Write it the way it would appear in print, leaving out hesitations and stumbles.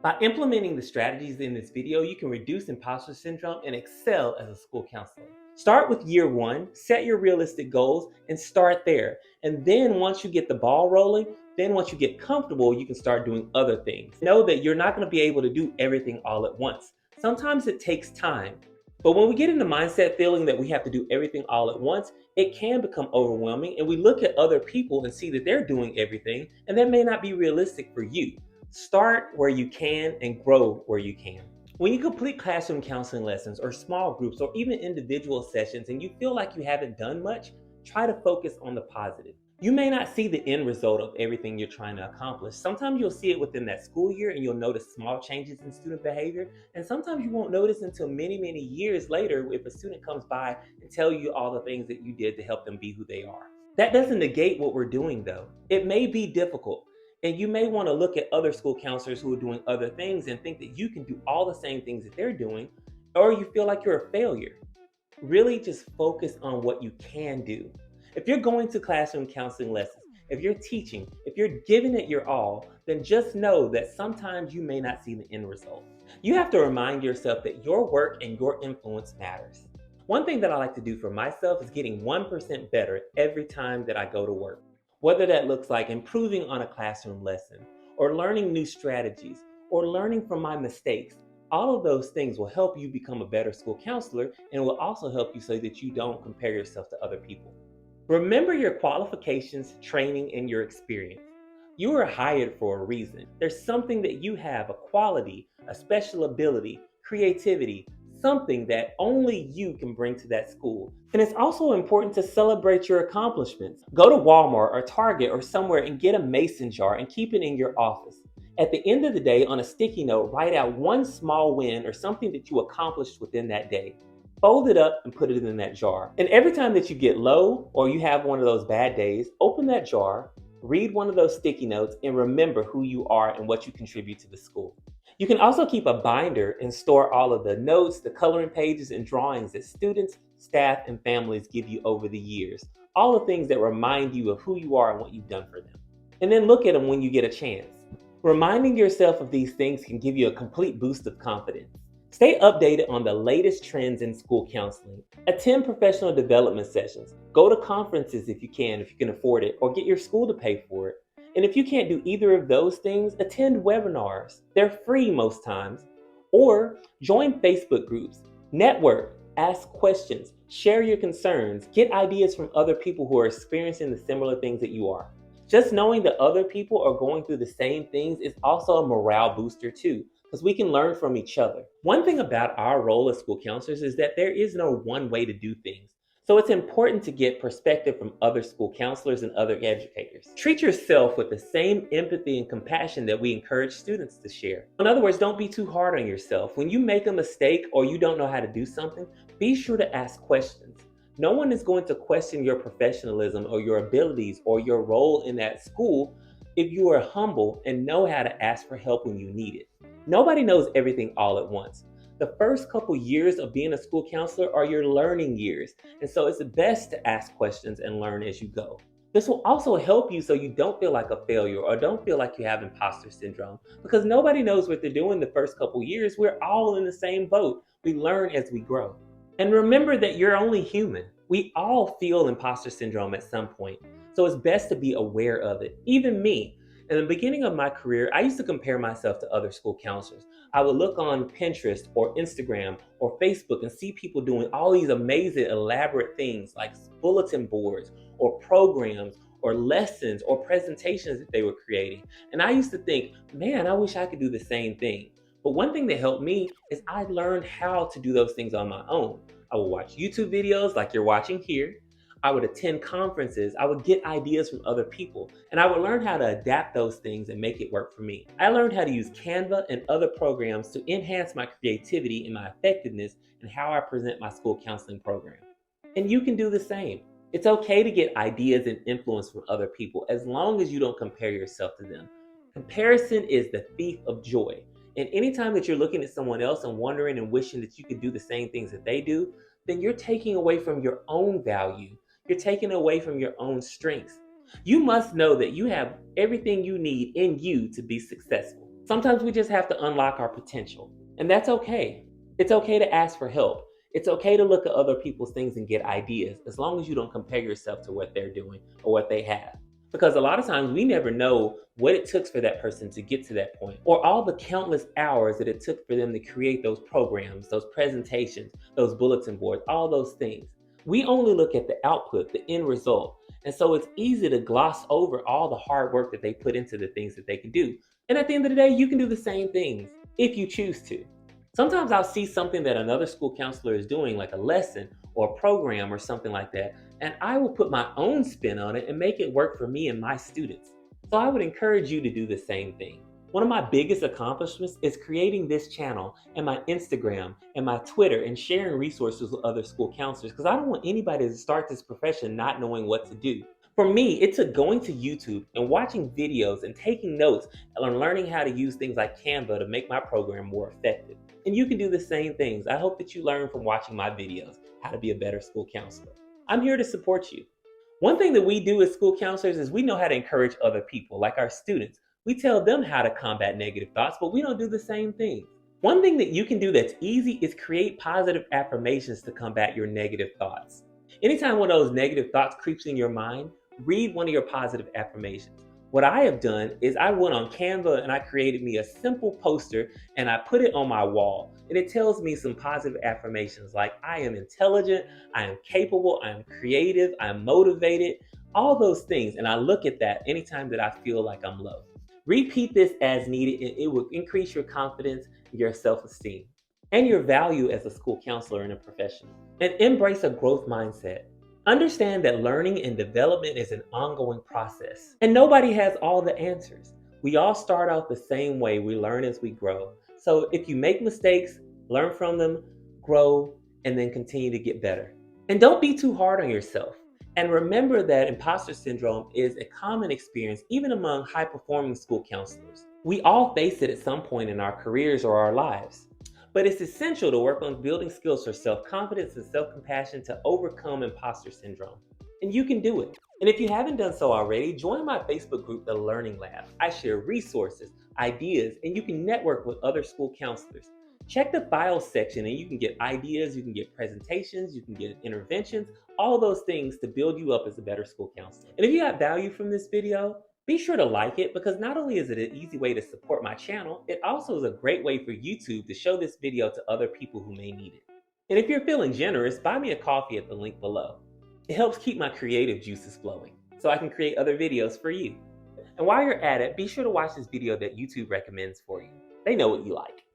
By implementing the strategies in this video, you can reduce imposter syndrome and excel as a school counselor. Start with year one, set your realistic goals, and start there. And then once you get the ball rolling, then once you get comfortable, you can start doing other things. Know that you're not going to be able to do everything all at once. Sometimes it takes time. But when we get in the mindset feeling that we have to do everything all at once, it can become overwhelming, and we look at other people and see that they're doing everything, and that may not be realistic for you. Start where you can and grow where you can. When you complete classroom counseling lessons or small groups or even individual sessions and you feel like you haven't done much, try to focus on the positive. You may not see the end result of everything you're trying to accomplish. Sometimes you'll see it within that school year and you'll notice small changes in student behavior. And sometimes you won't notice until many, many years later if a student comes by and tell you all the things that you did to help them be who they are. That doesn't negate what we're doing though. It may be difficult. And you may want to look at other school counselors who are doing other things and think that you can do all the same things that they're doing, or you feel like you're a failure. Really just focus on what you can do. If you're going to classroom counseling lessons, if you're teaching, if you're giving it your all, then just know that sometimes you may not see the end result. You have to remind yourself that your work and your influence matters. One thing that I like to do for myself is getting 1% better every time that I go to work. Whether that looks like improving on a classroom lesson, or learning new strategies, or learning from my mistakes, all of those things will help you become a better school counselor and will also help you so that you don't compare yourself to other people. Remember your qualifications, training, and your experience. You are hired for a reason. There's something that you have, a quality, a special ability, creativity, something that only you can bring to that school. And it's also important to celebrate your accomplishments. Go to Walmart or Target or somewhere and get a mason jar and keep it in your office. At the end of the day, on a sticky note, write out one small win or something that you accomplished within that day. Fold it up and put it in that jar. And every time that you get low or you have one of those bad days, open that jar, read one of those sticky notes, and remember who you are and what you contribute to the school. You can also keep a binder and store all of the notes, the coloring pages, and drawings that students, staff, and families give you over the years. All the things that remind you of who you are and what you've done for them. And then look at them when you get a chance. Reminding yourself of these things can give you a complete boost of confidence. Stay updated on the latest trends in school counseling. Attend professional development sessions. Go to conferences if you can afford it, or get your school to pay for it. And if you can't do either of those things, attend webinars. They're free most times. Or join Facebook groups. Network, ask questions, share your concerns, get ideas from other people who are experiencing the similar things that you are. Just knowing that other people are going through the same things is also a morale booster too, because we can learn from each other. One thing about our role as school counselors is that there is no one way to do things. So it's important to get perspective from other school counselors and other educators. Treat yourself with the same empathy and compassion that we encourage students to share. In other words, don't be too hard on yourself. When you make a mistake or you don't know how to do something, be sure to ask questions. No one is going to question your professionalism or your abilities or your role in that school if you are humble and know how to ask for help when you need it. Nobody knows everything all at once. The first couple years of being a school counselor are your learning years, and so it's best to ask questions and learn as you go. This will also help you so you don't feel like a failure or don't feel like you have imposter syndrome, because nobody knows what they're doing the first couple years. We're all in the same boat. We learn as we grow. And remember that you're only human. We all feel imposter syndrome at some point, so it's best to be aware of it. Even me. In the beginning of my career, I used to compare myself to other school counselors. I would look on Pinterest or Instagram or Facebook and see people doing all these amazing, elaborate things like bulletin boards or programs or lessons or presentations that they were creating. And I used to think, man, I wish I could do the same thing. But one thing that helped me is I learned how to do those things on my own. I would watch YouTube videos like you're watching here. I would attend conferences. I would get ideas from other people, and I would learn how to adapt those things and make it work for me. I learned how to use Canva and other programs to enhance my creativity and my effectiveness in how I present my school counseling program. And you can do the same. It's okay to get ideas and influence from other people as long as you don't compare yourself to them. Comparison is the thief of joy. And anytime that you're looking at someone else and wondering and wishing that you could do the same things that they do, then you're taking away from your own value. You're taking away from your own strengths. You must know that you have everything you need in you to be successful. Sometimes we just have to unlock our potential, and that's okay. It's okay to ask for help. It's okay to look at other people's things and get ideas, as long as you don't compare yourself to what they're doing or what they have. Because a lot of times we never know what it took for that person to get to that point, or all the countless hours that it took for them to create those programs, those presentations, those bulletin boards, all those things. We only look at the output, the end result. And so it's easy to gloss over all the hard work that they put into the things that they can do. And at the end of the day, you can do the same things if you choose to. Sometimes I'll see something that another school counselor is doing, like a lesson or a program or something like that, and I will put my own spin on it and make it work for me and my students. So I would encourage you to do the same thing. One of my biggest accomplishments is creating this channel and my Instagram and my Twitter and sharing resources with other school counselors, because I don't want anybody to start this profession not knowing what to do. For me, it took going to YouTube and watching videos and taking notes and learning how to use things like Canva to make my program more effective. And you can do the same things. I hope that you learn from watching my videos how to be a better school counselor. I'm here to support you. One thing that we do as school counselors is we know how to encourage other people, like our students. We tell them how to combat negative thoughts, but we don't do the same thing. One thing that you can do that's easy is create positive affirmations to combat your negative thoughts. Anytime one of those negative thoughts creeps in your mind, read one of your positive affirmations. What I have done is I went on Canva and I created me a simple poster and I put it on my wall. And it tells me some positive affirmations like I am intelligent, I am capable, I am creative, I am motivated, all those things. And I look at that anytime that I feel like I'm low. Repeat this as needed and it will increase your confidence, your self-esteem, and your value as a school counselor and a professional. And embrace a growth mindset. Understand that learning and development is an ongoing process, and nobody has all the answers. We all start out the same way. We learn as we grow. So if you make mistakes, learn from them, grow, and then continue to get better. And don't be too hard on yourself. And remember that imposter syndrome is a common experience even among high-performing school counselors. We all face it at some point in our careers or our lives. But it's essential to work on building skills for self-confidence and self-compassion to overcome imposter syndrome. And you can do it. And if you haven't done so already, join my Facebook group, The Learning Lab. I share resources, ideas, and you can network with other school counselors. Check the files section and you can get ideas, you can get presentations, you can get interventions, all those things to build you up as a better school counselor. And if you got value from this video, be sure to like it, because not only is it an easy way to support my channel, it also is a great way for YouTube to show this video to other people who may need it. And if you're feeling generous, buy me a coffee at the link below. It helps keep my creative juices flowing so I can create other videos for you. And while you're at it, be sure to watch this video that YouTube recommends for you. They know what you like.